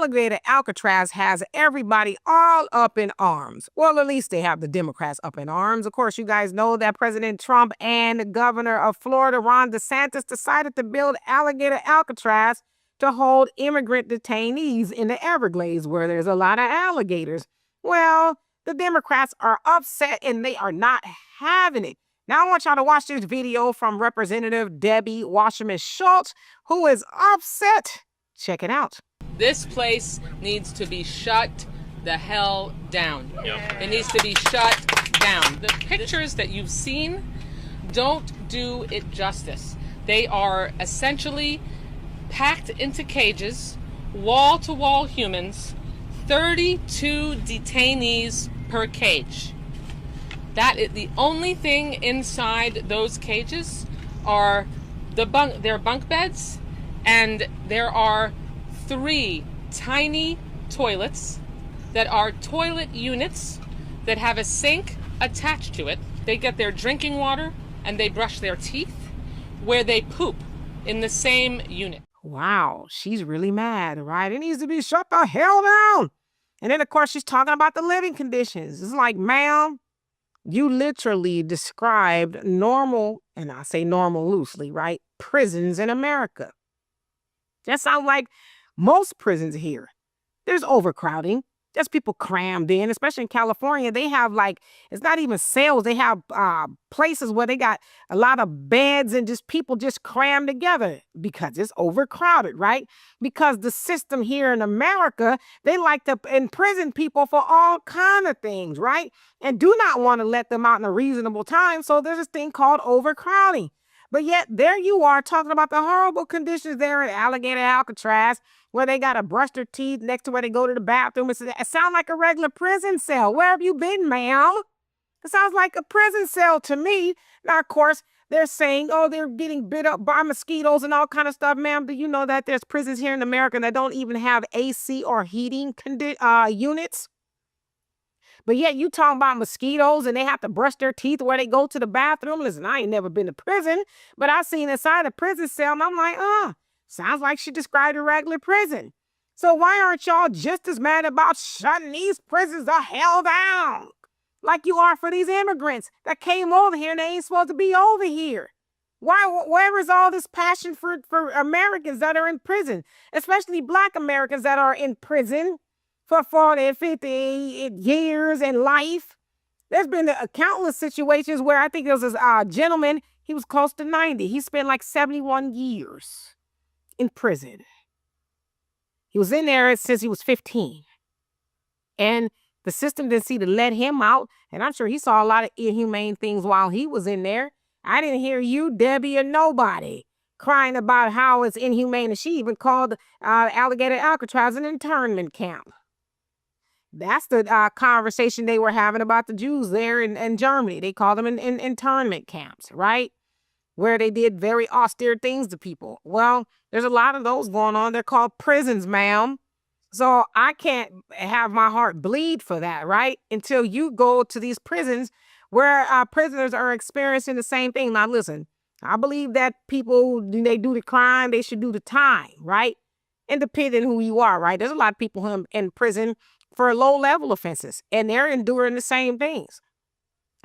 Alligator Alcatraz has everybody all up in arms. Well, at least they have the Democrats up in arms. Of course, you guys know that President Trump and the governor of Florida, Ron DeSantis, decided to build Alligator Alcatraz to hold immigrant detainees in the Everglades, where there's a lot of alligators. Well, the Democrats are upset and they are not having it. Now I want y'all to watch this video from Representative Debbie Wasserman Schultz, who is upset. Check it out. This place needs to be shut the hell down. Yep. It needs to be shut down. The pictures that you've seen don't do it justice. They are essentially packed into cages, wall-to-wall humans, 32 detainees per cage. That is the only thing inside those cages are their bunk beds, and there are 3 tiny toilets that are toilet units that have a sink attached to it. They get their drinking water and they brush their teeth, where they poop in the same unit. Wow, she's really mad, right? It needs to be shut the hell down. And then, of course, she's talking about the living conditions. It's like, ma'am, you literally described normal, and I say normal loosely, right? Prisons in America. That sounds like most prisons here. There's overcrowding. There's people crammed in, especially in California. They have it's not even cells. They have places where they got a lot of beds and just people just crammed together because it's overcrowded, right? Because the system here in America, they like to imprison people for all kind of things, right? And do not want to let them out in a reasonable time. So there's this thing called overcrowding. But yet there you are talking about the horrible conditions there in Alligator Alcatraz, where they got to brush their teeth next to where they go to the bathroom. It sounds like a regular prison cell. Where have you been, ma'am? It sounds like a prison cell to me. Now, of course, they're saying, oh, they're getting bit up by mosquitoes and all kind of stuff. Ma'am, do you know that there's prisons here in America that don't even have AC or heating units? But yet you talking about mosquitoes and they have to brush their teeth where they go to the bathroom. Listen, I ain't never been to prison, but I seen inside a prison cell and I'm like, sounds like she described a regular prison. So why aren't y'all just as mad about shutting these prisons the hell down like you are for these immigrants that came over here and they ain't supposed to be over here? Where is all this passion for Americans that are in prison, especially Black Americans that are in prison for 40, 50 years in life? There's been countless situations where I think there was this gentleman, he was close to 90. He spent like 71 years in prison. He was in there since he was 15. And the system didn't see to let him out. And I'm sure he saw a lot of inhumane things while he was in there. I didn't hear you, Debbie, or nobody crying about how it's inhumane. And she even called Alligator Alcatraz an internment camp. That's the conversation they were having about the Jews there in Germany. They called them in internment camps, right? Where they did very austere things to people. Well, there's a lot of those going on. They're called prisons, ma'am. So I can't have my heart bleed for that, right? Until you go to these prisons where prisoners are experiencing the same thing. Now, listen, I believe that people, when they do the crime, they should do the time, right? Independent who you are, right? There's a lot of people who are in prison for low-level offenses, and they're enduring the same things.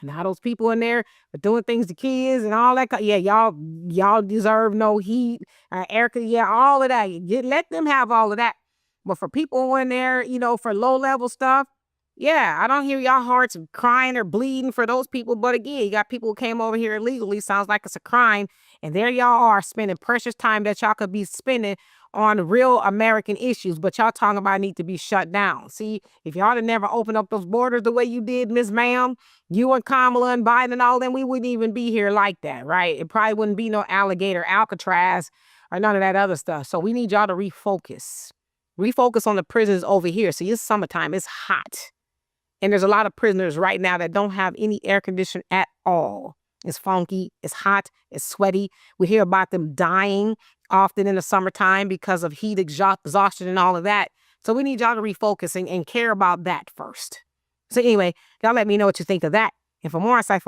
Now those people in there are doing things to kids and all that. Yeah, y'all deserve no heat, Erica. Yeah, all of that. Let them have all of that. But for people in there, for low-level stuff, yeah, I don't hear y'all hearts crying or bleeding for those people. But again, you got people who came over here illegally. Sounds like it's a crime, and there y'all are spending precious time that y'all could be spending on real American issues, but y'all talking about need to be shut down. See, if y'all had never opened up those borders the way you did, Miss Ma'am, you and Kamala and Biden and all them, we wouldn't even be here like that, right? It probably wouldn't be no Alligator Alcatraz or none of that other stuff. So we need y'all to refocus. Refocus on the prisons over here. See, it's summertime. It's hot. And there's a lot of prisoners right now that don't have any air conditioning at all. It's funky, it's hot, it's sweaty. We hear about them dying often in the summertime because of heat exhaustion and all of that. So we need y'all to refocus and care about that first. So anyway, y'all let me know what you think of that. And for more insightful